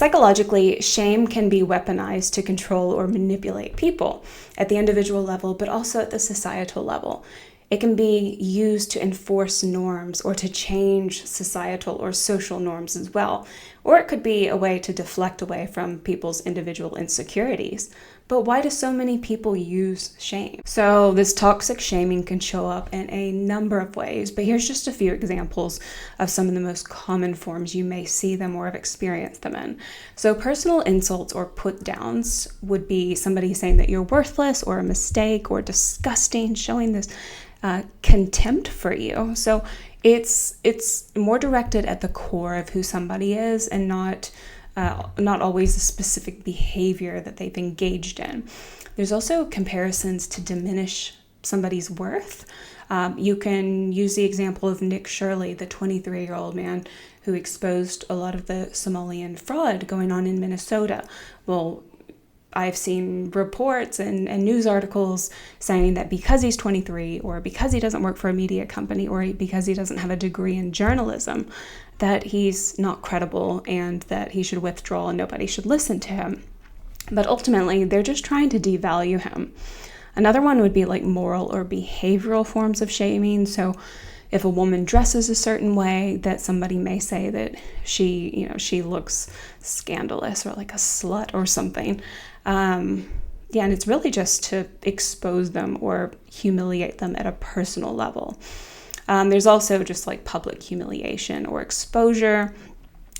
Psychologically, shame can be weaponized to control or manipulate people at the individual level, but also at the societal level. It can be used to enforce norms or to change societal or social norms as well. Or it could be a way to deflect away from people's individual insecurities. But why do so many people use shame? So this toxic shaming can show up in a number of ways, but here's just a few examples of some of the most common forms you may see them or have experienced them in. So personal insults or put downs would be somebody saying that you're worthless or a mistake or disgusting, showing this contempt for you. So it's more directed at the core of who somebody is and not always a specific behavior that they've engaged in. There's also comparisons to diminish somebody's worth. You can use the example of Nick Shirley, the 23-year-old man who exposed a lot of the Somalian fraud going on in Minnesota. Well, I've seen reports and news articles saying that because he's 23 or because he doesn't work for a media company or because he doesn't have a degree in journalism, that he's not credible and that he should withdraw and nobody should listen to him. But ultimately, they're just trying to devalue him. Another one would be like moral or behavioral forms of shaming. So if a woman dresses a certain way, that somebody may say that she looks scandalous or like a slut or something. And it's really just to expose them or humiliate them at a personal level. There's also just like public humiliation or exposure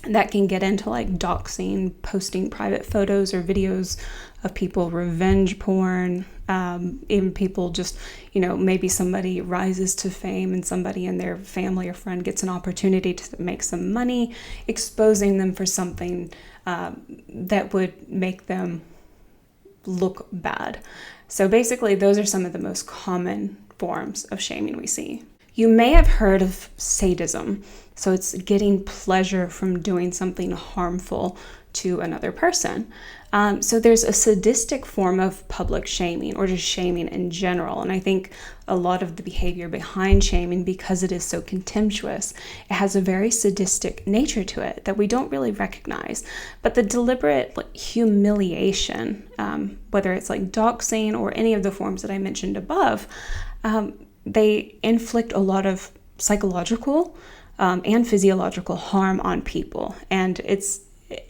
that can get into like doxing, posting private photos or videos of people, revenge porn, even people just, maybe somebody rises to fame and somebody in their family or friend gets an opportunity to make some money, exposing them for something that would make them look bad. So basically, those are some of the most common forms of shaming we see. You may have heard of sadism. So it's getting pleasure from doing something harmful to another person. So there's a sadistic form of public shaming or just shaming in general. And I think a lot of the behavior behind shaming, because it is so contemptuous, it has a very sadistic nature to it that we don't really recognize. But the deliberate humiliation, whether it's like doxing or any of the forms that I mentioned above, they inflict a lot of psychological and physiological harm on people, and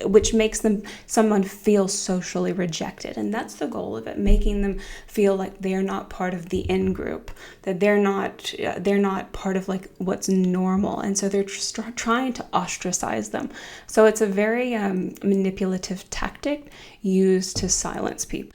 which makes someone feel socially rejected. And that's the goal of it, making them feel like they're not part of the in-group, that they're not part of like what's normal. And so they're just trying to ostracize them. So it's a very manipulative tactic used to silence people.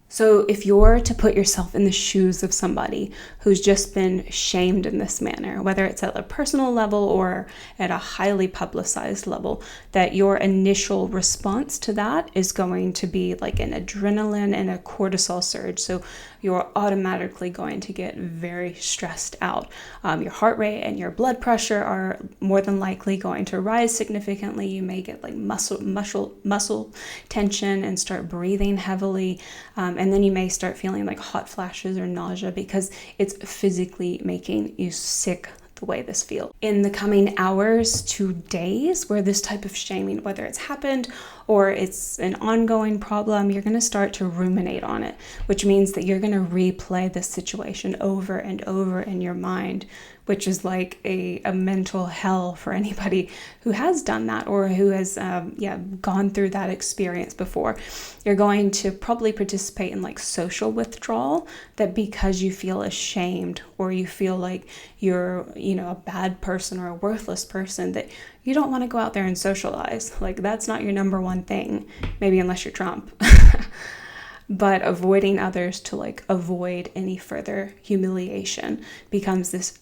So if you're to put yourself in the shoes of somebody who's just been shamed in this manner, whether it's at a personal level or at a highly publicized level, that your initial response to that is going to be like an adrenaline and a cortisol surge. So you're automatically going to get very stressed out. Your heart rate and your blood pressure are more than likely going to rise significantly. You may get like muscle tension and start breathing heavily. And then you may start feeling like hot flashes or nausea because it's physically making you sick the way this feels. In the coming hours to days where this type of shaming, whether it's happened or it's an ongoing problem, you're going to start to ruminate on it, which means that you're going to replay this situation over and over in your mind, which is like a mental hell for anybody who has done that or who has gone through that experience before. You're going to probably participate in like social withdrawal, that because you feel ashamed or you feel like you're a bad person or a worthless person, that you don't want to go out there and socialize. Like that's not your number one thing, maybe unless you're Trump. But avoiding others to like avoid any further humiliation becomes this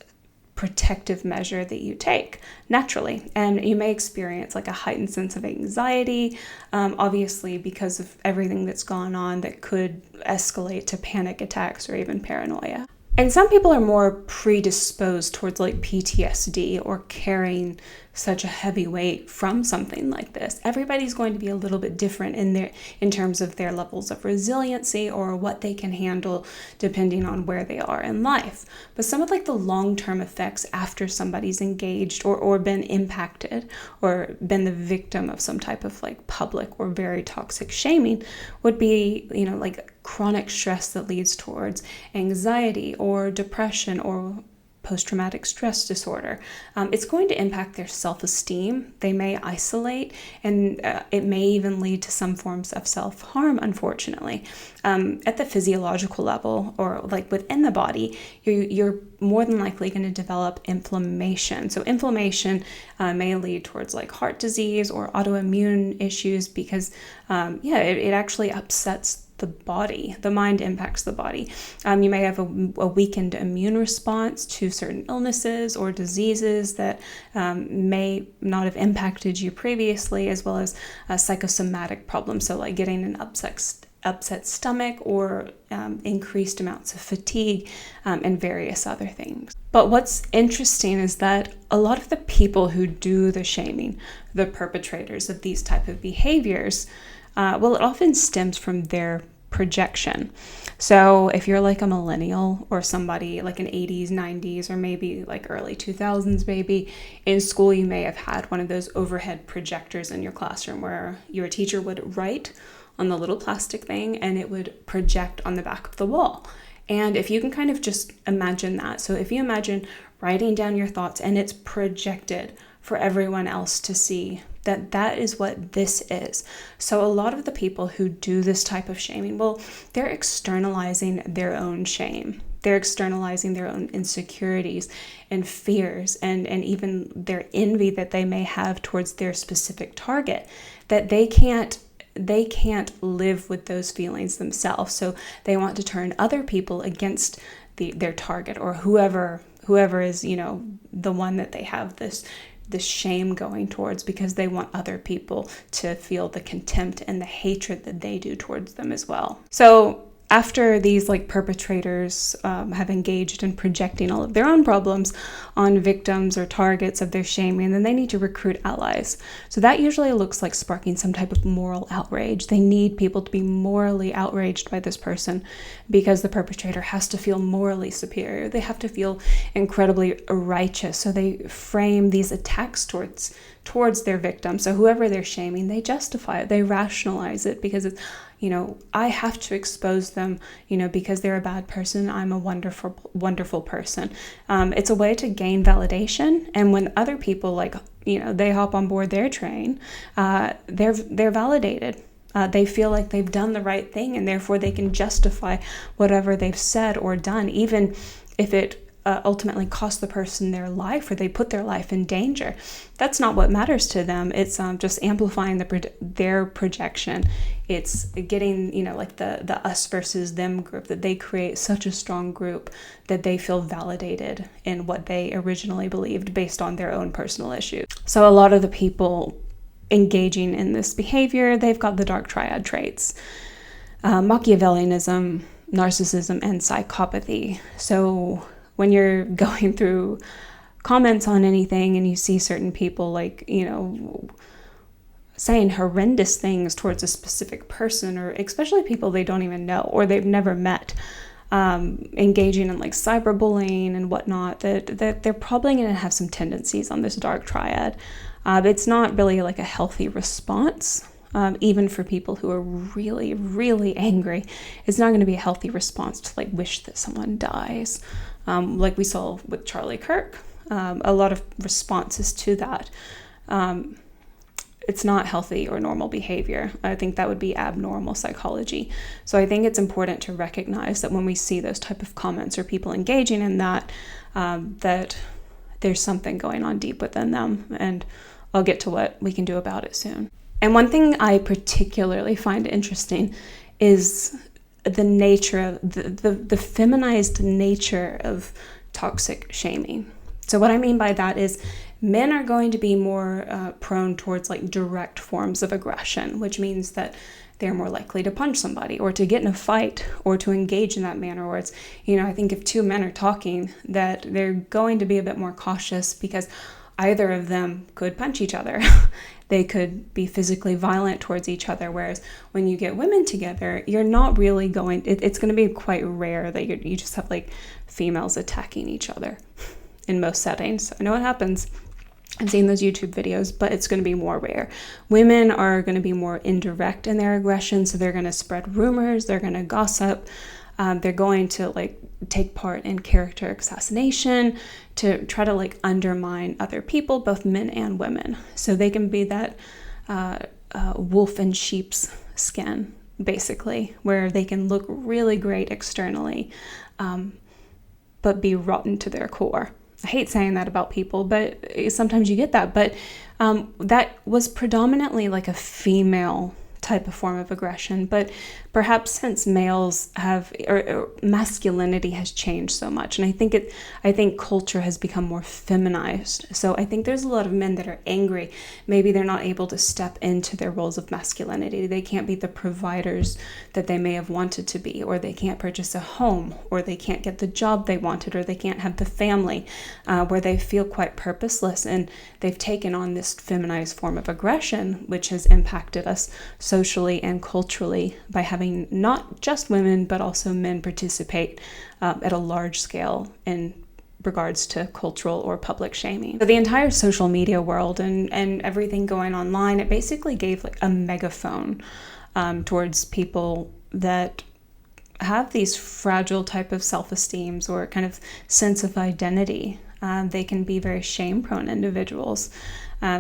protective measure that you take naturally. And you may experience like a heightened sense of anxiety, obviously because of everything that's gone on that could escalate to panic attacks or even paranoia. And some people are more predisposed towards like PTSD or carrying such a heavy weight from something like this. Everybody's going to be a little bit different in terms of their levels of resiliency or what they can handle depending on where they are in life. But some of like the long-term effects after somebody's engaged or been impacted or been the victim of some type of like public or very toxic shaming would be, like chronic stress that leads towards anxiety or depression or post-traumatic stress disorder. It's going to impact their self-esteem. They may isolate, and it may even lead to some forms of self-harm, unfortunately. At the physiological level, or like within the body, you're more than likely going to develop inflammation. So inflammation may lead towards like heart disease or autoimmune issues because, it actually upsets the body. The mind impacts the body. You may have a weakened immune response to certain illnesses or diseases that may not have impacted you previously, as well as psychosomatic problems. So like getting an upset stomach or increased amounts of fatigue and various other things. But what's interesting is that a lot of the people who do the shaming, the perpetrators of these type of behaviors, it often stems from their projection. So if you're like a millennial or somebody like an 80s, 90s, or maybe like early 2000s baby, in school you may have had one of those overhead projectors in your classroom where your teacher would write on the little plastic thing and it would project on the back of the wall. And if you can kind of just imagine that. So if you imagine writing down your thoughts and it's projected for everyone else to see, that is what this is. So a lot of the people who do this type of shaming, they're externalizing their own shame. They're externalizing their own insecurities and fears and even their envy that they may have towards their specific target, that they can't live with those feelings themselves. So they want to turn other people against their target or whoever is, the one that they have this shame going towards, because they want other people to feel the contempt and the hatred that they do towards them as well. So after these like perpetrators have engaged in projecting all of their own problems on victims or targets of their shaming, then they need to recruit allies. So that usually looks like sparking some type of moral outrage. They need people to be morally outraged by this person because the perpetrator has to feel morally superior. They have to feel incredibly righteous. So they frame these attacks towards their victim. So whoever they're shaming, they justify it, they rationalize it because it's, I have to expose them, because they're a bad person. I'm a wonderful, wonderful person. It's a way to gain validation. And when other people they hop on board their train, they're validated. They feel like they've done the right thing, and therefore they can justify whatever they've said or done, even if it ultimately cost the person their life or they put their life in danger. That's not what matters to them. It's just amplifying their projection. It's getting, like the us versus them group, that they create such a strong group that they feel validated in what they originally believed based on their own personal issues. So a lot of the people engaging in this behavior, they've got the dark triad traits: Machiavellianism, narcissism, and psychopathy. So when you're going through comments on anything and you see certain people saying horrendous things towards a specific person, or especially people they don't even know or they've never met, engaging in cyberbullying and whatnot, that they're probably going to have some tendencies on this dark triad. It's not really a healthy response. Even for people who are really, really angry, it's not going to be a healthy response to wish that someone dies. Like we saw with Charlie Kirk, a lot of responses to that. It's not healthy or normal behavior. I think that would be abnormal psychology. So I think it's important to recognize that when we see those type of comments or people engaging in that, that there's something going on deep within them. And I'll get to what we can do about it soon. And one thing I particularly find interesting is the nature of the feminized nature of toxic shaming. So what I mean by that is men are going to be more prone towards direct forms of aggression, which means that they're more likely to punch somebody or to get in a fight or to engage in that manner. Or it's, I think if two men are talking, that they're going to be a bit more cautious because either of them could punch each other. They could be physically violent towards each other. Whereas when you get women together, you're not really going, it's going to be quite rare that you just have like females attacking each other in most settings. I know it happens. I've seen those YouTube videos, but it's going to be more rare. Women are going to be more indirect in their aggression. So they're going to spread rumors. They're going to gossip. They're going to like take part in character assassination to try to like undermine other people, both men and women. So they can be that wolf in sheep's skin, basically, where they can look really great externally, but be rotten to their core. I hate saying that about people, but sometimes you get that. But that was predominantly like a female type of form of aggression. But perhaps since males have, or masculinity has changed so much, and I think culture has become more feminized. So I think there's a lot of men that are angry. Maybe they're not able to step into their roles of masculinity. They can't be the providers that they may have wanted to be, or they can't purchase a home, or they can't get the job they wanted, or they can't have the family, where they feel quite purposeless, and they've taken on this feminized form of aggression, which has impacted us socially and culturally by having not just women, but also men participate at a large scale in regards to cultural or public shaming. So the entire social media world and everything going online, it basically gave like a megaphone towards people that have these fragile type of self-esteems or kind of sense of identity. They can be very shame-prone individuals.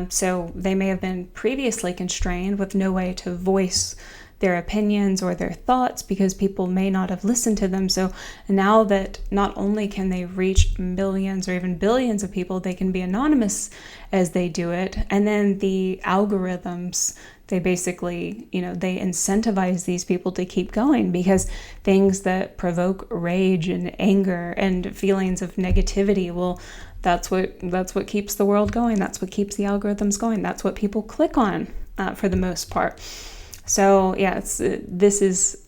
So they may have been previously constrained with no way to voice their opinions or their thoughts because people may not have listened to them. So now that not only can they reach millions or even billions of people, they can be anonymous as they do it. And then the algorithms, they basically, they incentivize these people to keep going because things that provoke rage and anger and feelings of negativity, well, that's what keeps the world going. That's what keeps the algorithms going. That's what people click on for the most part. So yeah, this is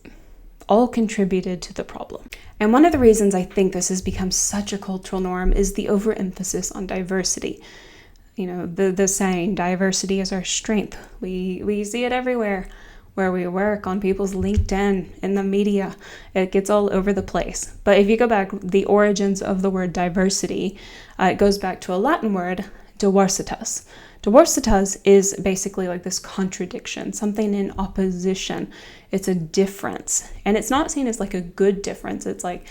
all contributed to the problem. And one of the reasons I think this has become such a cultural norm is the overemphasis on diversity. The saying, diversity is our strength. We see it everywhere, where we work, on people's LinkedIn, in the media. It gets all over the place. But if you go back, the origins of the word diversity, it goes back to a Latin word, diversitas. Diversitas is basically like this contradiction, something in opposition. It's a difference. And it's not seen as like a good difference. It's like,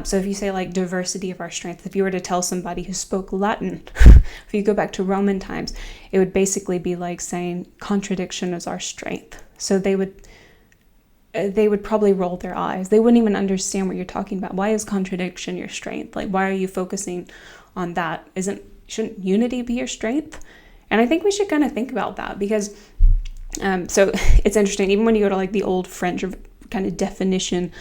so if you say like diversity of our strength, if you were to tell somebody who spoke Latin, if you go back to Roman times, it would basically be like saying contradiction is our strength. So they would probably roll their eyes. They wouldn't even understand what you're talking about. Why is contradiction your strength? Like, why are you focusing on that? Shouldn't unity be your strength? And I think we should kind of think about that because, so it's interesting, even when you go to like the old French kind of definition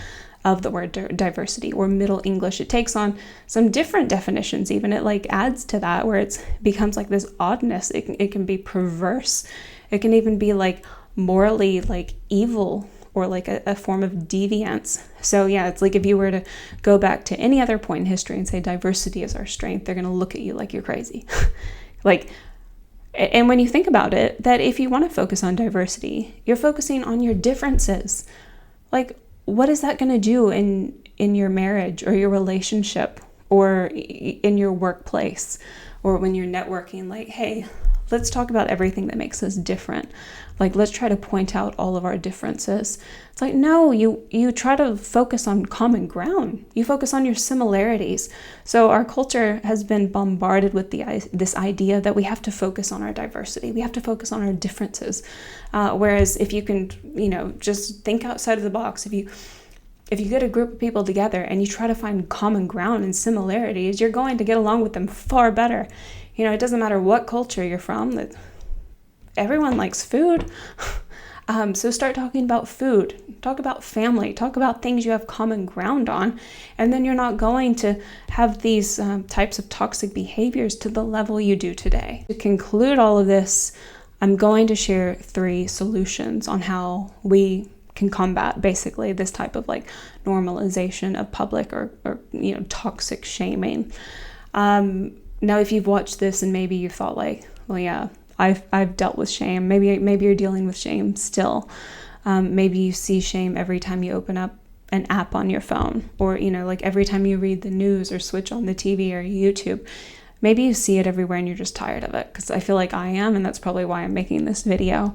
of the word diversity or Middle English, it takes on some different definitions. Even it like adds to that where it becomes like this oddness. It can be perverse. It can even be like morally like evil or like a form of deviance. So yeah, it's like if you were to go back to any other point in history and say diversity is our strength, they're going to look at you like you're crazy. And when you think about it, that if you want to focus on diversity, you're focusing on your differences. Like, what is that going to do in your marriage or your relationship or in your workplace or when you're networking? Like, hey, let's talk about everything that makes us different. Like, let's try to point out all of our differences. It's like, no, you try to focus on common ground. You focus on your similarities. So our culture has been bombarded with this idea that we have to focus on our diversity. We have to focus on our differences. Whereas if you can, just think outside of the box, if you get a group of people together and you try to find common ground and similarities, you're going to get along with them far better. It doesn't matter what culture you're from, that everyone likes food. So start talking about food, talk about family, talk about things you have common ground on, and then you're not going to have these types of toxic behaviors to the level you do today. To conclude all of this, I'm going to share 3 solutions on how we can combat basically this type of like normalization of public or toxic shaming. Now, if you've watched this and maybe you've thought like, well, yeah, I've dealt with shame. Maybe you're dealing with shame still. Maybe you see shame every time you open up an app on your phone, or, like every time you read the news or switch on the TV or YouTube. Maybe you see it everywhere and you're just tired of it, because I feel like I am, and that's probably why I'm making this video,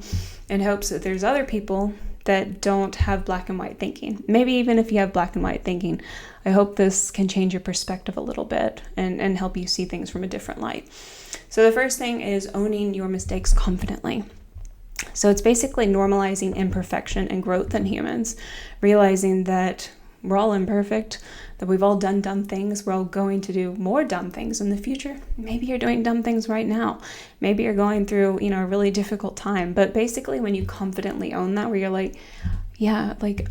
in hopes that there's other people that don't have black and white thinking. Maybe even if you have black and white thinking, I hope this can change your perspective a little bit and help you see things from a different light. So the first thing is owning your mistakes confidently. So it's basically normalizing imperfection and growth in humans, realizing that we're all imperfect, that we've all done dumb things. We're all going to do more dumb things in the future. Maybe you're doing dumb things right now. Maybe you're going through, a really difficult time. But basically, when you confidently own that, where you're like, yeah, like,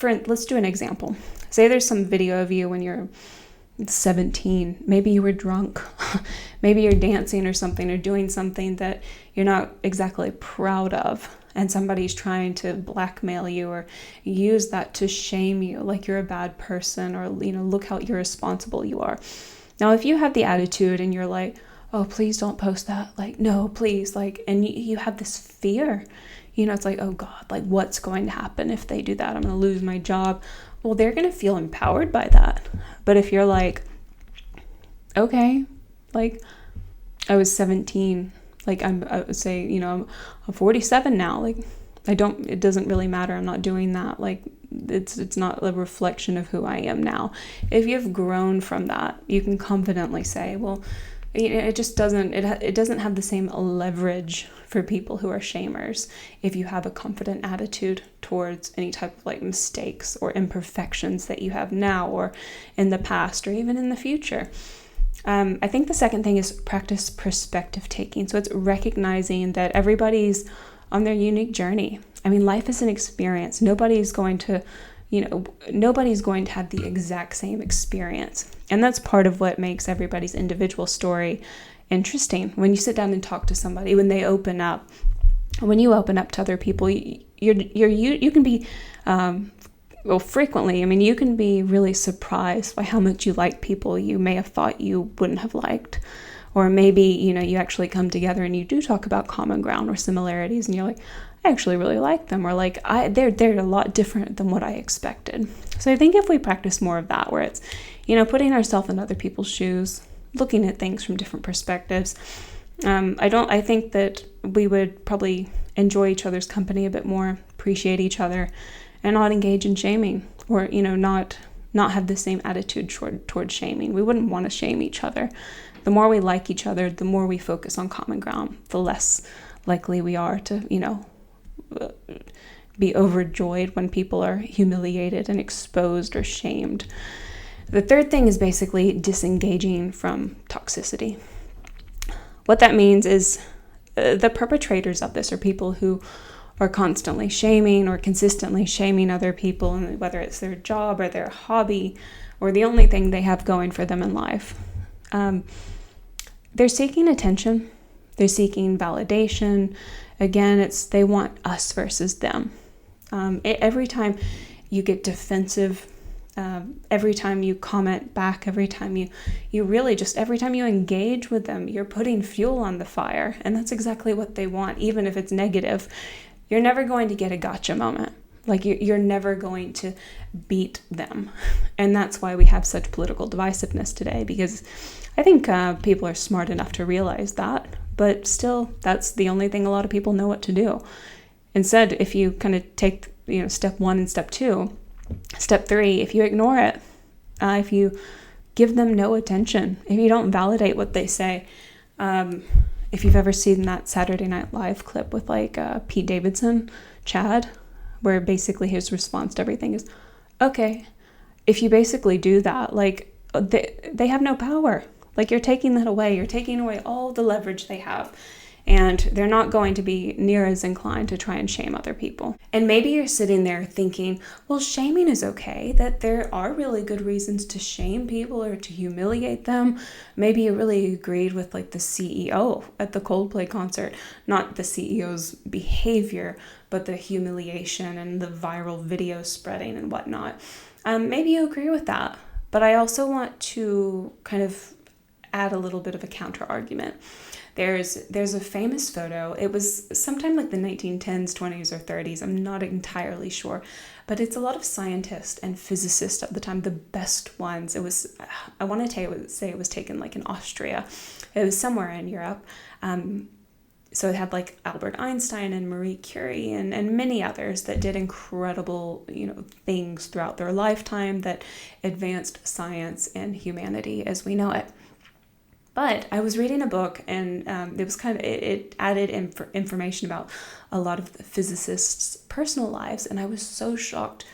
let's do an example. Say there's some video of you when you're 17. Maybe you were drunk. Maybe you're dancing or something, or doing something that you're not exactly proud of, and somebody's trying to blackmail you or use that to shame you, like you're a bad person, or, look how irresponsible you are. Now, if you have the attitude and you're like, oh, please don't post that, like, no, please, like, and you have this fear, it's like, oh God, like, what's going to happen if they do that? I'm going to lose my job. Well, they're going to feel empowered by that. But if you're like, okay, like, I was 17, like, I would say, I'm 47 now, like, it doesn't really matter, I'm not doing that, like, it's not a reflection of who I am now. If you've grown from that, you can confidently say, well, it just doesn't have the same leverage for people who are shamers if you have a confident attitude towards any type of like mistakes or imperfections that you have now or in the past or even in the future. I think the second thing is practice perspective taking. So it's recognizing that everybody's on their unique journey. I mean, life is an experience. Nobody's going to have the exact same experience. And that's part of what makes everybody's individual story interesting. When you sit down and talk to somebody, when you open up to other people, you can be, frequently, you can be really surprised by how much you like people you may have thought you wouldn't have liked. Or maybe, you actually come together and you do talk about common ground or similarities, and you're like, I actually really like them, or like, they're a lot different than what I expected. So I think if we practice more of that, where it's, putting ourselves in other people's shoes, looking at things from different perspectives, I think that we would probably enjoy each other's company a bit more, appreciate each other, and not engage in shaming, or, not have the same attitude toward shaming. We wouldn't want to shame each other. The more we like each other, the more we focus on common ground, the less likely we are to, be overjoyed when people are humiliated and exposed or shamed. The third thing is basically disengaging from toxicity. What that means is the perpetrators of this are people who are constantly shaming or consistently shaming other people, and whether it's their job or their hobby or the only thing they have going for them in life. They're seeking attention. They're seeking validation. Again, they want us versus them. Every time you get defensive, every time you comment back, every time every time you engage with them, you're putting fuel on the fire. And that's exactly what they want, even if it's negative. You're never going to get a gotcha moment. Like, you're never going to beat them. And that's why we have such political divisiveness today, because I think people are smart enough to realize that. But still, that's the only thing a lot of people know what to do. Instead, if you kind of take, step 1 and step 2, step 3, if you ignore it, if you give them no attention, if you don't validate what they say, if you've ever seen that Saturday Night Live clip with Pete Davidson, Chad, where basically his response to everything is, okay, if you basically do that, they have no power. Like, you're taking that away. You're taking away all the leverage they have. And they're not going to be near as inclined to try and shame other people. And maybe you're sitting there thinking, well, shaming is okay, that there are really good reasons to shame people or to humiliate them. Maybe you really agreed with the CEO at the Coldplay concert, not the CEO's behavior, but the humiliation and the viral video spreading and whatnot. Maybe you agree with that. But I also want to kind of add a little bit of a counter argument. There's a famous photo. It was sometime like the 1910s, 20s, or 30s. I'm not entirely sure, but it's a lot of scientists and physicists at the time, the best ones. It was, I want to say it was taken like in Austria. It was somewhere in Europe. So it had like Albert Einstein and Marie Curie and many others that did incredible, things throughout their lifetime that advanced science and humanity as we know it. But I was reading a book, and it added information about a lot of the physicists' personal lives, and I was so shocked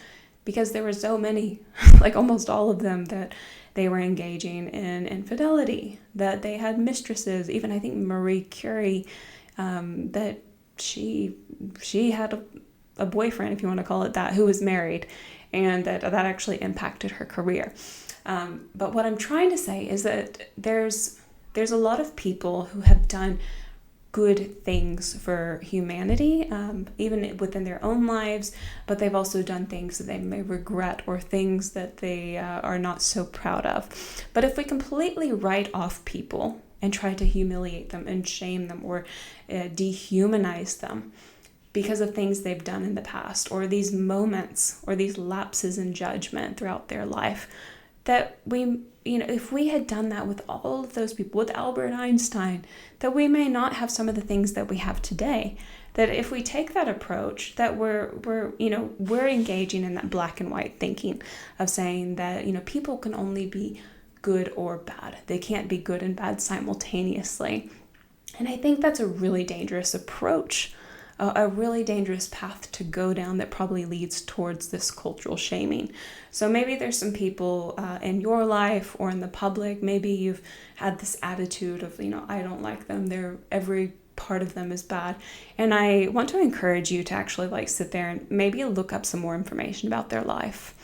because there were so many, like almost all of them, that they were engaging in infidelity, that they had mistresses. Even I think Marie Curie, that she had a boyfriend, if you want to call it that, who was married, and that actually impacted her career. But what I'm trying to say is that there's a lot of people who have done good things for humanity, even within their own lives, but they've also done things that they may regret or things that they are not so proud of. But if we completely write off people and try to humiliate them and shame them or dehumanize them because of things they've done in the past, or these moments or these lapses in judgment throughout their life, that if we had done that with all of those people, with Albert Einstein, that we may not have some of the things that we have today. That if we take that approach, that we're engaging in that black and white thinking of saying that, people can only be good or bad. They can't be good and bad simultaneously. And I think that's a really dangerous approach, a really dangerous path to go down that probably leads towards this cultural shaming. So maybe there's some people in your life or in the public, maybe you've had this attitude of, I don't like them, every part of them is bad. And I want to encourage you to actually sit there and maybe look up some more information about their life,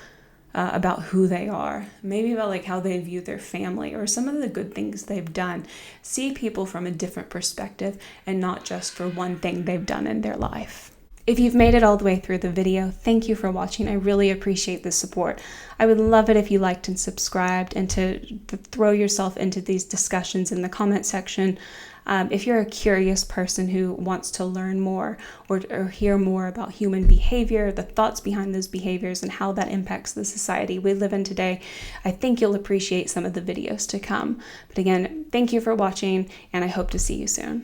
about who they are, maybe about how they view their family or some of the good things they've done. See people from a different perspective and not just for one thing they've done in their life. If you've made it all the way through the video, thank you for watching. I really appreciate the support. I would love it if you liked and subscribed, and to throw yourself into these discussions in the comment section. If you're a curious person who wants to learn more or hear more about human behavior, the thoughts behind those behaviors, and how that impacts the society we live in today, I think you'll appreciate some of the videos to come. But again, thank you for watching, and I hope to see you soon.